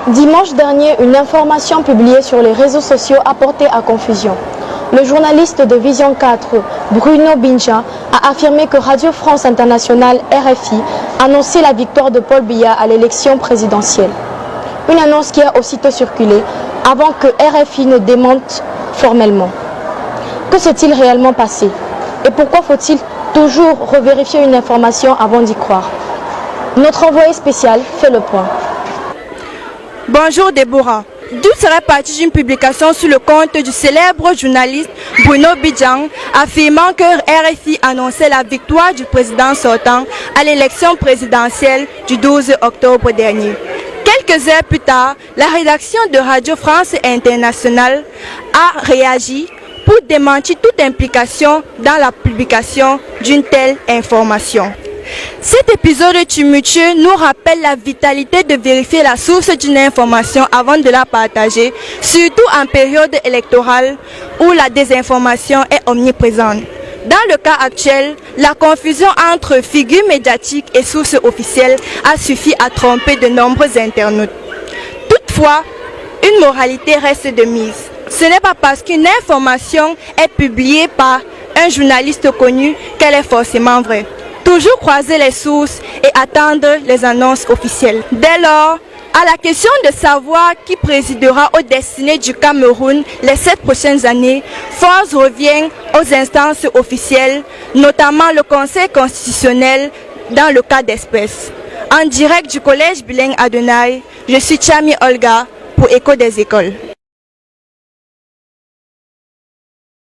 Dimanche dernier, une information publiée sur les réseaux sociaux a porté à confusion. Le journaliste de Vision 4, Bruno Binja, a affirmé que Radio France Internationale, RFI, annonçait la victoire de Paul Biya à l'élection présidentielle. Une annonce qui a aussitôt circulé avant que RFI ne démente formellement. Que s'est-il réellement passé? Et pourquoi faut-il toujours revérifier une information avant d'y croire? Notre envoyé spécial fait le point. Bonjour Déborah. D'où serait partie d'une publication sur le compte du célèbre journaliste Bruno Bidjan affirmant que RFI annonçait la victoire du président sortant à l'élection présidentielle du 12 octobre dernier. Quelques heures plus tard, la rédaction de Radio France Internationale a réagi pour démentir toute implication dans la publication d'une telle information. Cet épisode tumultueux nous rappelle la vitalité de vérifier la source d'une information avant de la partager, surtout en période électorale où la désinformation est omniprésente. Dans le cas actuel, la confusion entre figures médiatiques et sources officielles a suffi à tromper de nombreux internautes. Toutefois, une moralité reste de mise. Ce n'est pas parce qu'une information est publiée par un journaliste connu qu'elle est forcément vraie. Toujours croiser les sources et attendre les annonces officielles. Dès lors, à la question de savoir qui présidera aux destinées du Cameroun les 7 prochaines années, force revient aux instances officielles, notamment le Conseil constitutionnel dans le cas d'espèce. En direct du collège bilingue Adonai, je suis Chami Olga pour Écho des écoles.